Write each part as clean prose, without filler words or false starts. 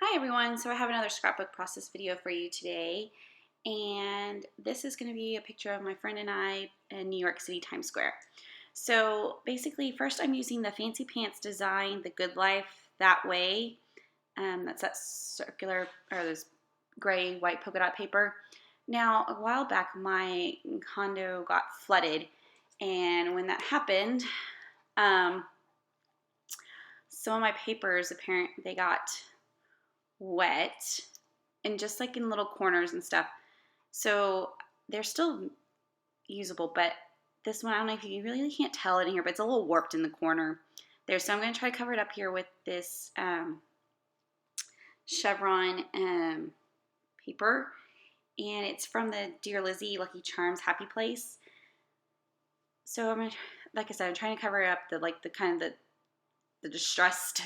Hi everyone, so I have another scrapbook process video for you today, and this is going to be a picture of my friend and I in New York City Times Square. So basically, first I'm using the Fancy Pants design, the Good Life That Way. That's that circular, or this gray white polka dot paper. Now, a while back my condo got flooded, and when that happened, um, some of my papers, apparently they got wet and just like in little corners and stuff. So they're still usable, but this one, I don't know if you really can't tell it in here, but it's a little warped in the corner there. So I'm going to try to cover it up here with this chevron paper. And it's from the Dear Lizzie Lucky Charms Happy Place. So I'm, like I said, I'm trying to cover up the kind of the distressed,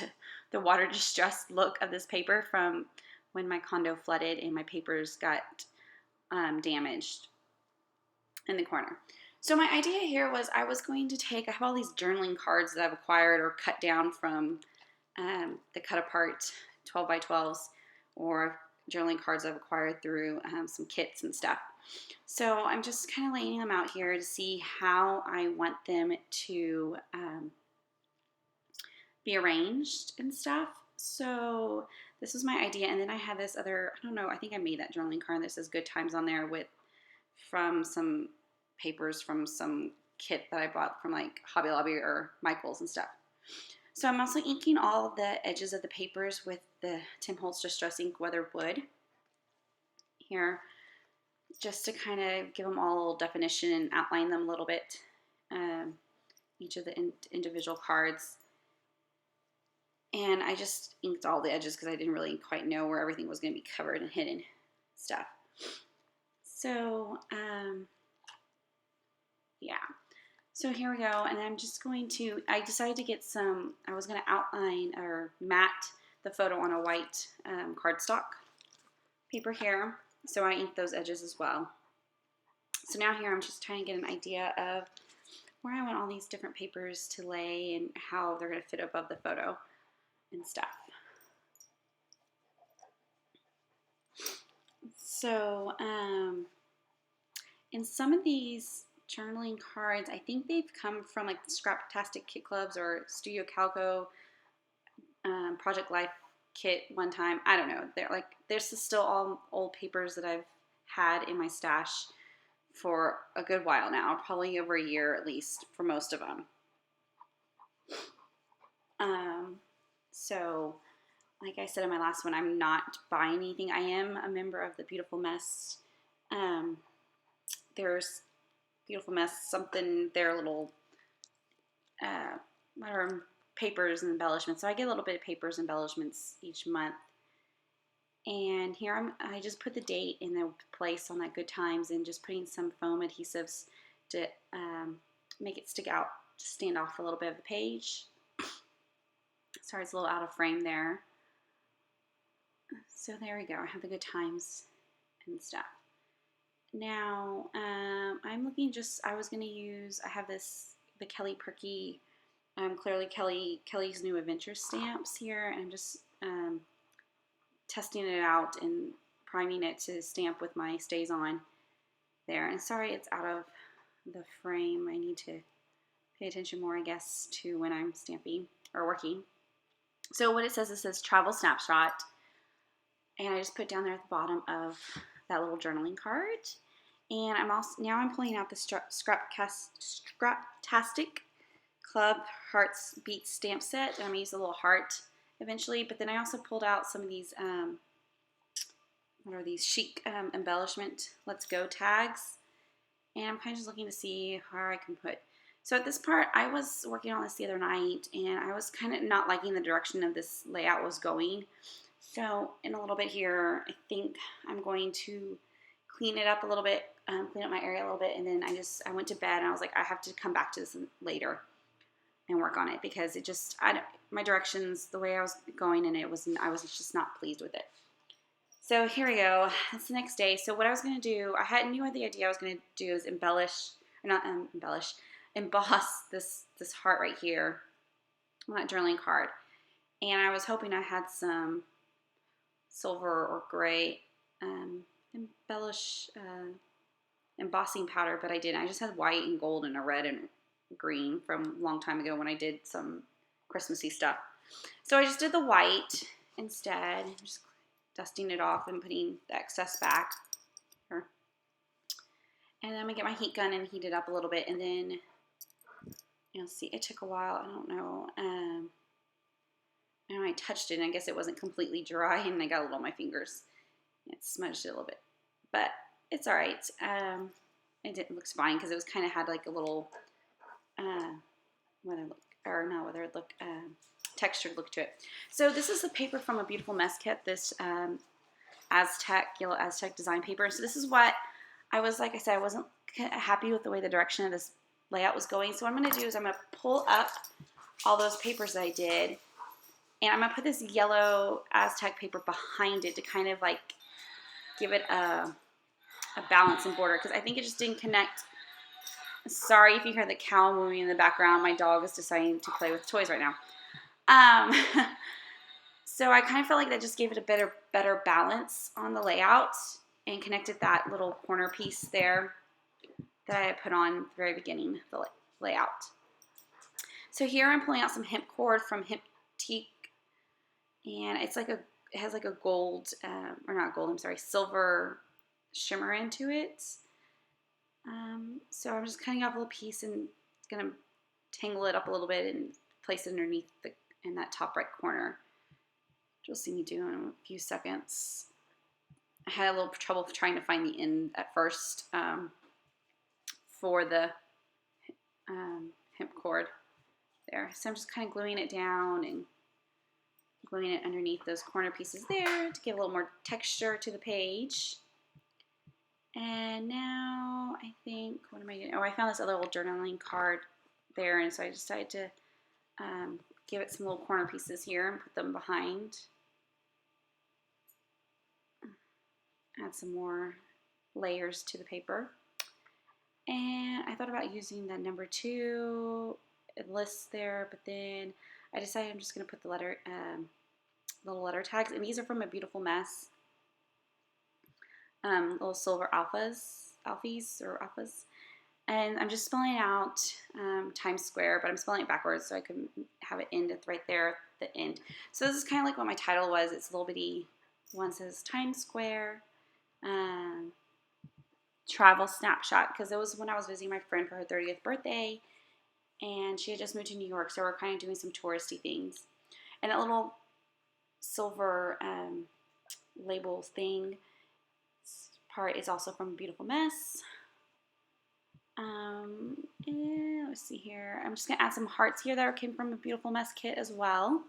the water distressed look of this paper from when my condo flooded and my papers got damaged in the corner. So my idea here was I was going to take, I have all these journaling cards that I've acquired or cut down from the cut apart 12 by 12s or journaling cards I've acquired through some kits and stuff. So I'm just kind of laying them out here to see how I want them to be arranged and stuff. So this was my idea, and then I had this other, I don't know, I think I made that journaling card that says good times on there from some papers from some kit that I bought from like Hobby Lobby or Michael's and stuff. So I'm also inking all the edges of the papers with the Tim Holtz Distress Ink Weathered Wood here, just to kind of give them all a little definition and outline them a little bit, each of the individual cards. And I just inked all the edges because I didn't really quite know where everything was going to be covered and hidden stuff. So, yeah. So here we go. And I'm just going to, I decided to get some, I was going to outline or mat the photo on a white cardstock paper here. So I inked those edges as well. So now here I'm just trying to get an idea of where I want all these different papers to lay and how they're going to fit above the photo and stuff. So in some of these journaling cards, I think they've come from like the Scraptastic Kit Clubs or Studio Calco Project Life kit one time. I don't know. They're like, this is still all old papers that I've had in my stash for a good while now, probably over a year at least for most of them. So like I said in my last one, I'm not buying anything. I am a member of the Beautiful Mess. There's Beautiful Mess, something, their little, whatever, papers and embellishments. So I get a little bit of papers embellishments each month. And here I just put the date in the place on that Good Times and just putting some foam adhesives to make it stick out, to stand off a little bit of the page. Sorry, it's a little out of frame there. So there we go. I have the Good Times and stuff. Now, I'm looking I was going to use, I have the Kelly Perky, clearly Kelly's New Adventure stamps here, and I'm just testing it out and priming it to stamp with my Stays On there. And sorry it's out of the frame. I need to pay attention more, I guess, to when I'm stamping or working. So what it says Travel Snapshot, and I just put down there at the bottom of that little journaling card. And I'm pulling out the Scraptastic Club Hearts Beats stamp set, and I'm going to use a little heart eventually. But then I also pulled out some of these, what are these, chic embellishment Let's Go tags. And I'm kind of just looking to see how I can put. So at this part, I was working on this the other night, and I was kind of not liking the direction of this layout was going. So in a little bit here, I think I'm going to clean it up a little bit, clean up my area a little bit, and then I went to bed and I was like, I have to come back to this later and work on it because it just, my directions, the way I was going, and I was just not pleased with it. So here we go. It's the next day. So what I was going to do, knew the idea I was going to do is emboss this heart right here on that journaling card. And I was hoping I had some silver or gray embossing powder, but I didn't. I just had white and gold and a red and green from a long time ago when I did some Christmassy stuff. So I just did the white instead, just dusting it off and putting the excess back. Here. And then I'm gonna get my heat gun and heat it up a little bit, and then you'll see it took a while. I don't know. And I touched it, and I guess it wasn't completely dry, and I got a little on my fingers. It smudged it a little bit, but it's all right. It looks fine because it was kind of had like a little textured look to it. So this is the paper from A Beautiful Mess kit. This Aztec, yellow Aztec design paper. So this is what I was, like I said, I wasn't happy with the way the direction of this layout was going. So what I'm going to do is I'm going to pull up all those papers that I did, and I'm going to put this yellow Aztec paper behind it to kind of like give it a balance and border, because I think it just didn't connect. Sorry if you hear the cow moving in the background. My dog is deciding to play with toys right now. So I kind of felt like that just gave it a better balance on the layout and connected that little corner piece there that I had put on at the very beginning of the layout. So here I'm pulling out some hemp cord from Hemp Teak, and it's like it has like a gold, or not gold, I'm sorry, silver shimmer into it. So I'm just cutting off a little piece and gonna tangle it up a little bit and place it underneath in that top right corner. You'll see me do in a few seconds. I had a little trouble trying to find the end at first for the hemp cord there. So I'm just kind of gluing it down and gluing it underneath those corner pieces there to give a little more texture to the page. And now I think, what am I doing? Oh, I found this other little journaling card there, and so I decided to give it some little corner pieces here and put them behind. Add some more layers to the paper. And I thought about using the number 2 list there, but then I decided I'm just going to put the little letter tags, and these are from A Beautiful Mess. Little silver alphas, and I'm just spelling out Times Square, but I'm spelling it backwards so I can have it end right there at the end. So this is kind of like what my title was. It's a little bitty one, says Times Square travel snapshot, because it was when I was visiting my friend for her 30th birthday, and she had just moved to New York, so we're kind of doing some touristy things. And that little silver label thing part is also from A Beautiful Mess. And let's see here. I'm just going to add some hearts here that came from A Beautiful Mess kit as well.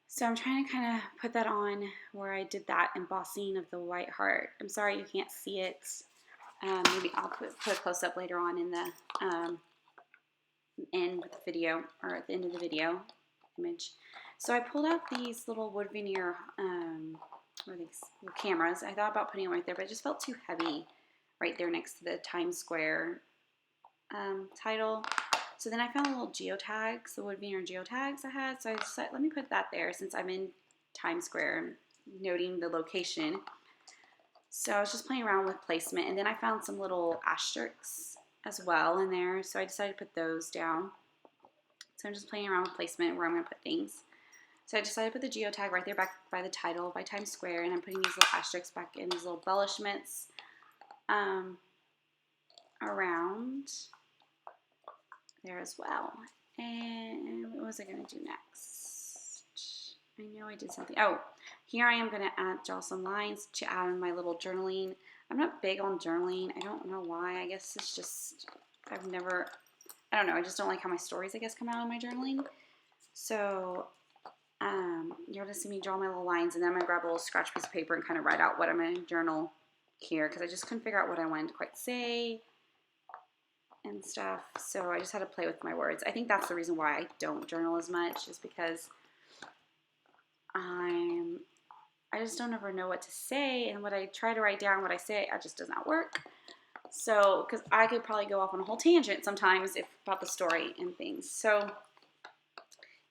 So I'm trying to kind of put that on where I did that embossing of the white heart. I'm sorry you can't see it. Maybe I'll put a close-up later on in the end of the video, or at the end of the video image. So I pulled out these little wood veneer or these cameras. I thought about putting them right there, but it just felt too heavy right there next to the Times Square title. So then I found the little geotags, the wood veneer geotags I had. So I decided, let me put that there since I'm in Times Square, noting the location. So I was just playing around with placement, and then I found some little asterisks as well in there. So I decided to put those down. So I'm just playing around with placement where I'm going to put things. So I decided to put the geotag right there back by the title, by Times Square, and I'm putting these little asterisks back in, these little embellishments around there as well. And what was I going to do next? I know I did something. Oh, here I am going to draw some lines to add in my little journaling. I'm not big on journaling. I don't know why. I guess it's just, I don't know. I just don't like how my stories, I guess, come out in my journaling. So you're going to see me draw my little lines, and then I'm going to grab a little scratch piece of paper and kind of write out what I'm going to journal here, because I just couldn't figure out what I wanted to quite say and stuff. So I just had to play with my words. I think that's the reason why I don't journal as much, is because I just don't ever know what to say, and what I try to write down, what I say, it just does not work. So, because I could probably go off on a whole tangent sometimes about the story and things. So,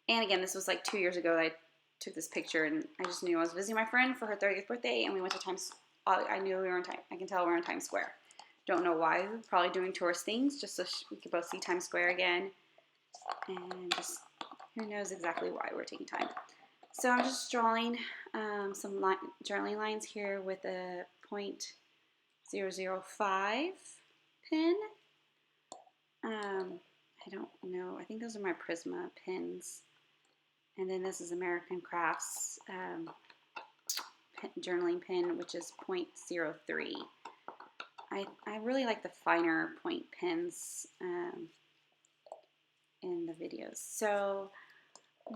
and again, this was like 2 years ago that I took this picture, and I just knew I was visiting my friend for her 30th birthday, and we went to Times. I knew we were in Times. I can tell we're in Times Square. Don't know why. We're probably doing tourist things just so we could both see Times Square again, and just who knows exactly why we're taking time. So I'm just drawing some journaling lines here with a .005 pen. I don't know. I think those are my Prisma pens. And then this is American Crafts journaling pen, which is .03. I really like the finer point pens in the videos. So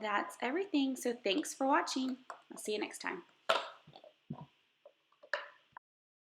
that's everything. So thanks for watching. I'll see you next time.